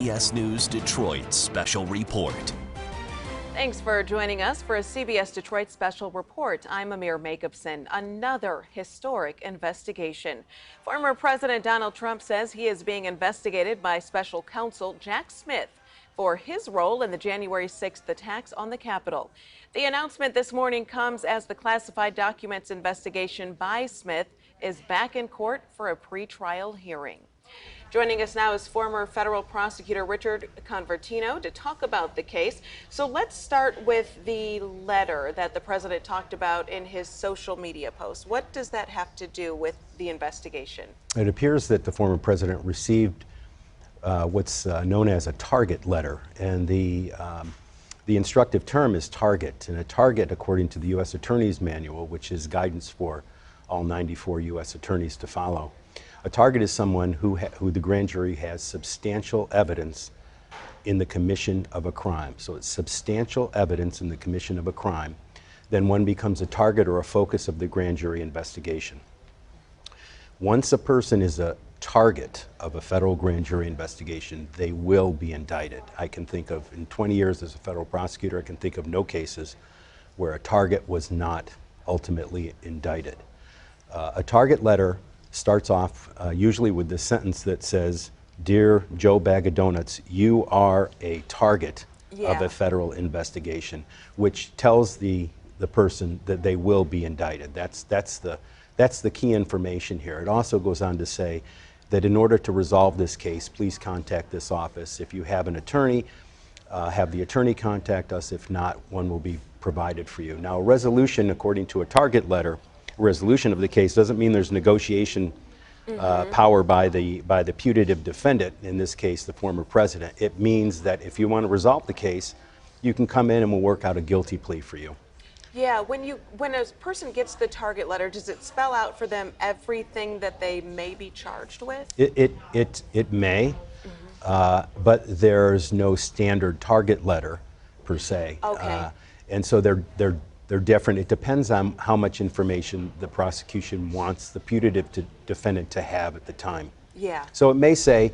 CBS News Detroit Special Report. Thanks for joining us for a CBS Detroit Special Report. I'm Amir Jacobson. Another historic investigation. Former President Donald Trump says he is being investigated by special counsel Jack Smith for his role in the January 6th attacks on the Capitol. The announcement this morning comes as the classified documents investigation by Smith is back in court for a pretrial hearing. Joining us now is former federal prosecutor Richard Convertino to talk about the case. So let's start with the letter that the president talked about in his social media post. What does that have to do with the investigation? It appears that the former president received what's known as a target letter, and the instructive term is target. And a target, according to the U.S. Attorney's Manual, which is guidance for all 94 U.S. attorneys to follow, a target is someone who the grand jury has substantial evidence in the commission of a crime. So it's substantial evidence in the commission of a crime. Then one becomes a target or a focus of the grand jury investigation. Once a person is a target of a federal grand jury investigation, they will be indicted. I can think of, in 20 years as a federal prosecutor, I can think of no cases where a target was not ultimately indicted. A target letter starts off usually with this sentence that says, "Dear Joe Bag of Donuts, you are a target of a federal investigation," which tells the person that they will be indicted. That's the key information here. It also goes on to say that in order to resolve this case, please contact this office. If you have an attorney, have the attorney contact us. If not, one will be provided for you. Now, a resolution, according to a target letter, resolution of the case doesn't mean there's negotiation power by the putative defendant, in this case the former president. It means that if you want to resolve the case, you can come in and we'll work out a guilty plea for you. Yeah, when a person gets the target letter, does it spell out for them everything that they may be charged with? It may, but there's no standard target letter per se. Okay. And so they're different. It depends on how much information the prosecution wants the putative defendant to have at the time. Yeah. So it may say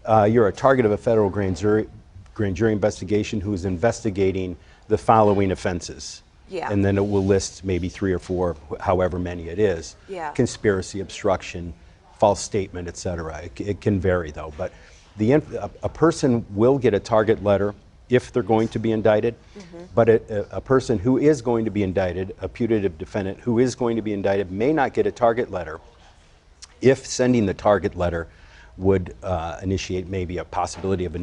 you're a target of a federal grand jury investigation who is investigating the following offenses. Yeah. And then it will list maybe 3 or 4, however many it is. Yeah. Conspiracy, obstruction, false statement, etc. It can vary though. But a person will get a target letter if they're going to be indicted, but a person who is going to be indicted, a putative defendant who is going to be indicted, may not get a target letter if sending the target letter would initiate maybe a possibility of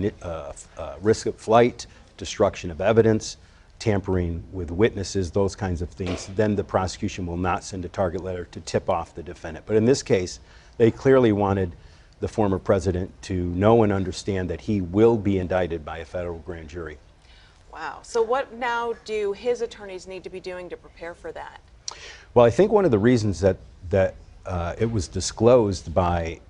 risk of flight, destruction of evidence, tampering with witnesses, those kinds of things. Then the prosecution will not send a target letter to tip off the defendant. But in this case, they clearly wanted the former president to know and understand that he will be indicted by a federal grand jury. Wow. So what now do his attorneys need to be doing to prepare for that? Well, I think one of the reasons that it was disclosed by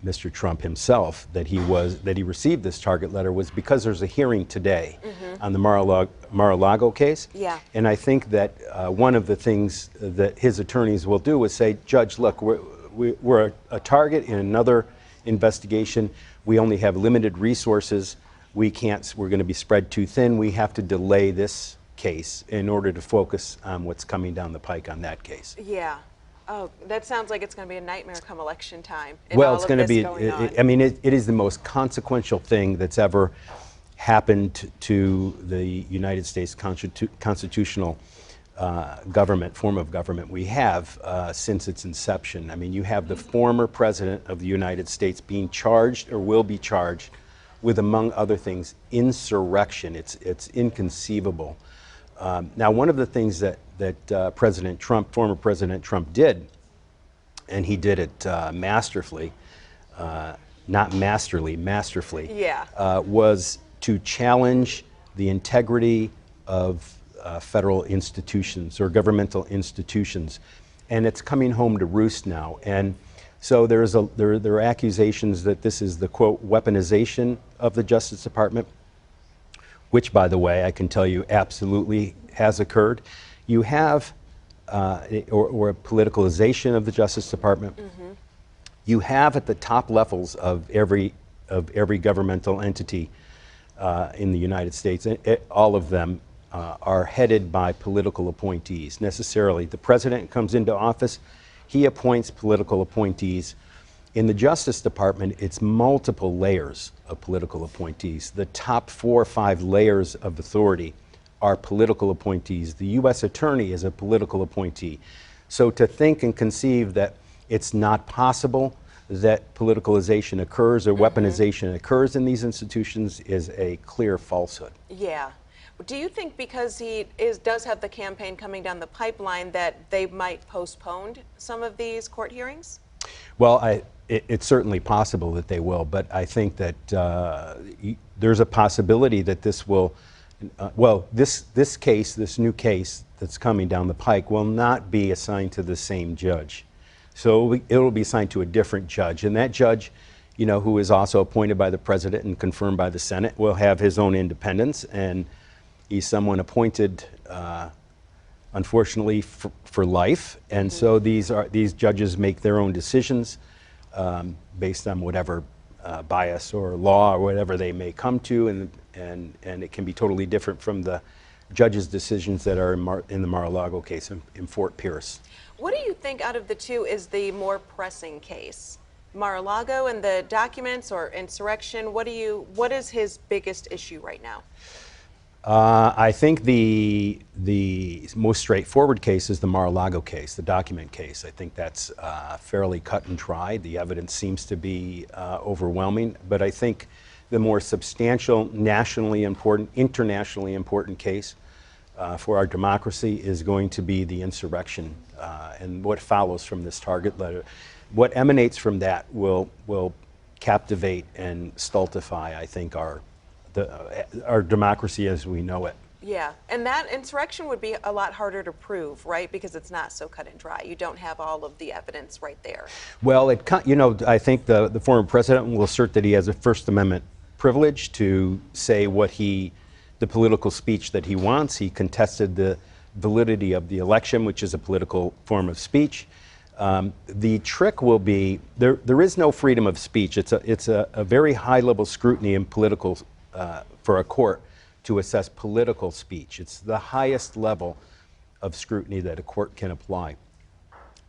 Mr. Trump himself that he received this target letter was because there's a hearing today on the Mar-a-Lago case. Yeah. And I think that one of the things that his attorneys will do is say, "Judge, look, we're a target in another investigation. We only have limited resources. We're going to be spread too thin. We have to delay this case in order to focus on what's coming down the pike on that case." Yeah. Oh, that sounds like it's going to be a nightmare come election time. Well, it's going to be, I mean, it is the most consequential thing that's ever happened to the United States constitutional form of government we have since its inception. I mean, you have the former president of the United States being charged or will be charged with, among other things, insurrection. It's inconceivable. Now, one of the things that former President Trump did, and he did it masterfully, not masterly, masterfully, was to challenge the integrity of federal institutions or governmental institutions, and it's coming home to roost now. And so there are accusations that this is the, quote, weaponization of the Justice Department, which, by the way, I can tell you absolutely has occurred. You have, or a politicalization of the Justice Department. You have at the top levels of every of every governmental entity in the United States, all of them are headed by political appointees. Necessarily, the president comes into office, he appoints political appointees. In the Justice Department, it's multiple layers of political appointees. The top 4 or 5 layers of authority are political appointees. The U.S. Attorney is a political appointee. So to think and conceive that it's not possible that politicalization occurs or weaponization occurs in these institutions is a clear falsehood. Yeah. Do you think because he does have the campaign coming down the pipeline that they might postpone some of these court hearings? Well, it's certainly possible that they will, but I think that there's a possibility that this will, this new case that's coming down the pike will not be assigned to the same judge. So it will be assigned to a different judge, and that judge, you know, who is also appointed by the president and confirmed by the Senate, will have his own independence, and he's someone appointed, unfortunately, for life. And so these judges make their own decisions based on whatever bias or law or whatever they may come to, and it can be totally different from the judges' decisions that are in the Mar-a-Lago case in Fort Pierce. What do you think out of the two is the more pressing case? Mar-a-Lago and the documents, or insurrection? What is his biggest issue right now? I think the most straightforward case is the Mar-a-Lago case, the document case. I think that's fairly cut and dry. The evidence seems to be overwhelming, but I think the more substantial, nationally important, internationally important case for our democracy is going to be the insurrection and what follows from this target letter. What emanates from that will captivate and stultify, I think, our democracy as we know it. Yeah, and that insurrection would be a lot harder to prove, right? Because it's not so cut and dry. You don't have all of the evidence right there. Well, I think the former president will assert that he has a First Amendment privilege to say the political speech that he wants. He contested the validity of the election, which is a political form of speech. The trick will be, there is no freedom of speech. It's a very high level scrutiny in political, for a court to assess political speech. It's the highest level of scrutiny that a court can apply.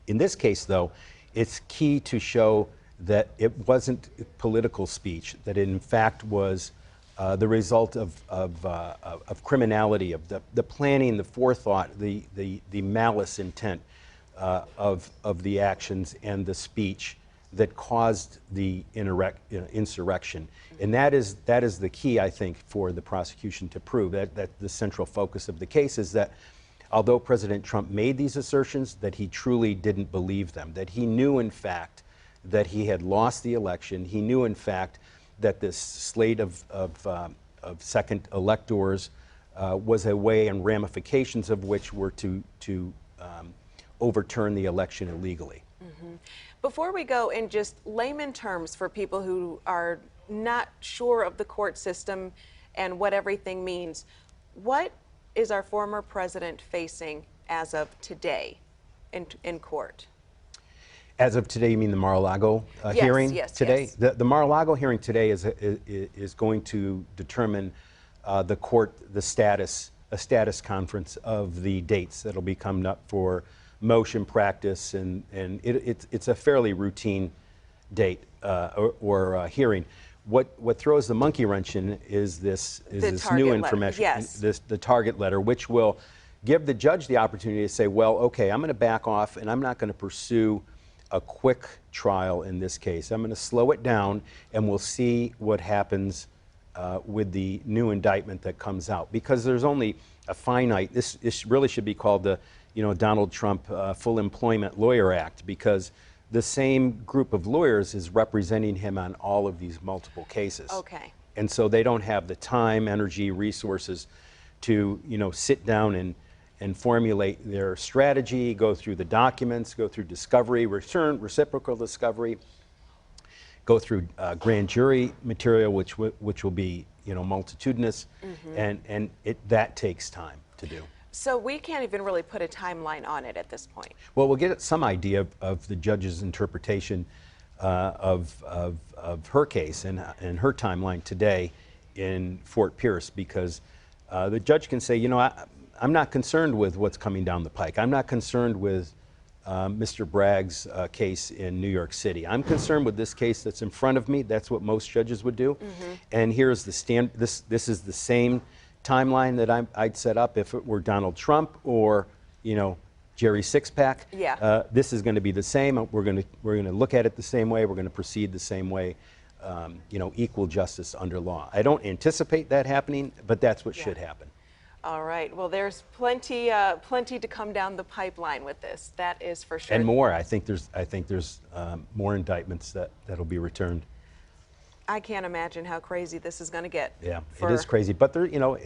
In this case, though, it's key to show that it wasn't political speech, that it in fact was the result of criminality, of the planning, the forethought, the malice intent of the actions and the speech that caused the insurrection. And that is the key, I think, for the prosecution to prove. That the central focus of the case is that although President Trump made these assertions, that he truly didn't believe them, that he knew, in fact, that he had lost the election. He knew, in fact, that this slate of second electors was a way and ramifications of which were to overturn the election illegally. Mm-hmm. Before we go, in just layman terms for people who are not sure of the court system and what everything means, what is our former president facing as of today in court? As of today, you mean the Mar-a-Lago hearing today? Yes. The Mar-a-Lago hearing today is going to determine a status conference of the dates that'll be coming up for motion practice, and it's a fairly routine date or hearing. What throws the monkey wrench in is this new information, the target letter, which will give the judge the opportunity to say, well, okay, I'm going to back off and I'm not going to pursue a quick trial in this case. I'm going to slow it down and we'll see what happens with the new indictment that comes out, because there's only a finite, this really should be called the Donald Trump Full Employment Lawyer Act, because the same group of lawyers is representing him on all of these multiple cases. Okay. And so they don't have the time, energy, resources to sit down and formulate their strategy, go through the documents, go through discovery, reciprocal discovery, go through grand jury material, which will be multitudinous, and that takes time to do. So we can't even really put a timeline on it at this point. Well, we'll get some idea of the judge's interpretation of her case and her timeline today in Fort Pierce, because the judge can say, you know, I'm not concerned with what's coming down the pike. I'm not concerned with Mr. Bragg's case in New York City. I'm concerned with this case that's in front of me. That's what most judges would do. And here's the this is the same timeline that I'd set up if it were Donald Trump or, you know, Jerry Sixpack. Yeah. This is going to be the same. We're going to look at it the same way. We're going to proceed the same way. You know, equal justice under law. I don't anticipate that happening, but that's what should happen. All right. Well, there's plenty to come down the pipeline with this. That is for sure. And more. I think there's more indictments that'll be returned. I can't imagine how crazy this is going to get. Yeah, it is crazy. But there, you know,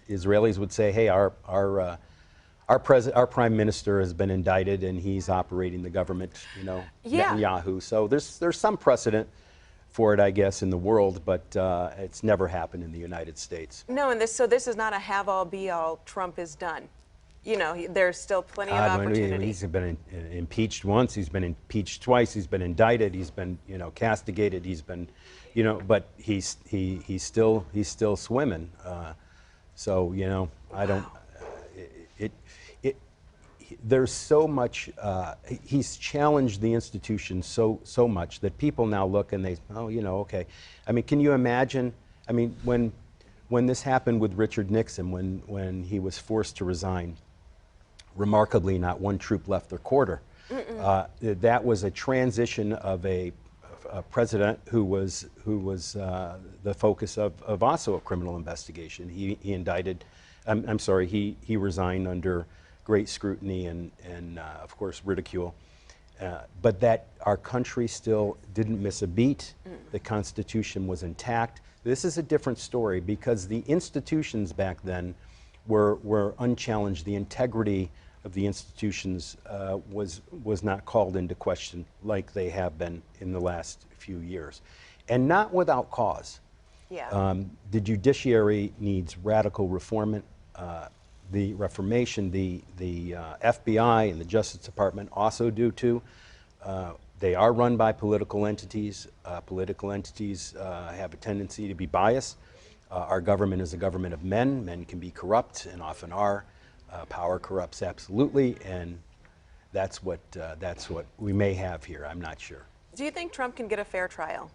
Israelis would say, hey, our prime minister has been indicted and he's operating the government, you know, Netanyahu. So there's some precedent for it, I guess, in the world, but it's never happened in the United States. No, and this is not a have-all, be-all. Trump is done. You know, there's still plenty of opportunity. He's been impeached once. He's been impeached twice. He's been indicted. He's been, you know, castigated. He's been, you know, but he's still swimming. So, you know, I don't. There's so much. He's challenged the institution so much that people now look and they, oh, you know, okay. I mean, can you imagine? I mean, when this happened with Richard Nixon, when he was forced to resign, remarkably, not one troop left their quarter. That was a transition of a president who was the focus of also a criminal investigation. He indicted. I'm sorry. He resigned under great scrutiny and of course ridicule, but that our country still didn't miss a beat. The Constitution was intact. This is a different story because the institutions back then were unchallenged. The integrity of the institutions was not called into question like they have been in the last few years, and not without cause. Yeah. The judiciary needs radical reform. The Reformation, the FBI and the Justice Department also do too. They are run by political entities. Political entities have a tendency to be biased. Our government is a government of men. Men can be corrupt and often are. Power corrupts absolutely, and that's what we may have here. I'm not sure. Do you think Trump can get a fair trial?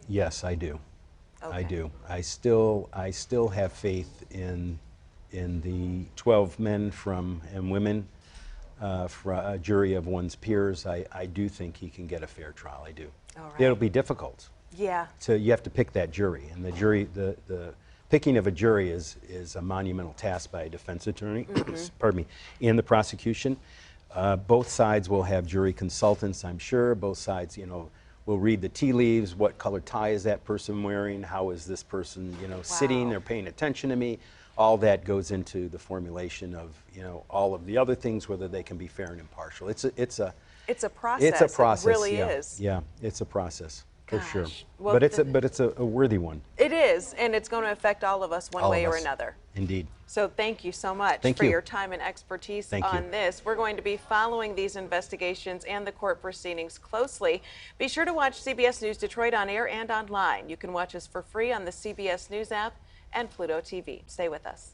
Yes, I do. Okay. I do. I still have faith in the 12 men and women for a jury of one's peers. I do think he can get a fair trial. I do. All right. It'll be difficult. Yeah. So you have to pick that jury, and the picking of a jury is a monumental task by a defense attorney. Pardon me, and the prosecution. Both sides will have jury consultants, I'm sure. Both sides, you know, will read the tea leaves. What color tie is that person wearing? How is this person, you know, sitting? They're paying attention to me. All that goes into the formulation of, you know, all of the other things, whether they can be fair and impartial. It's a process. It's a process. It really is. Yeah, it's a process for sure. Well, but it's a worthy one. It is, and it's going to affect all of us one way or another. Indeed. So thank you so much for your time and expertise on this. We're going to be following these investigations and the court proceedings closely. Be sure to watch CBS News Detroit on air and online. You can watch us for free on the CBS News app and Pluto TV. Stay with us.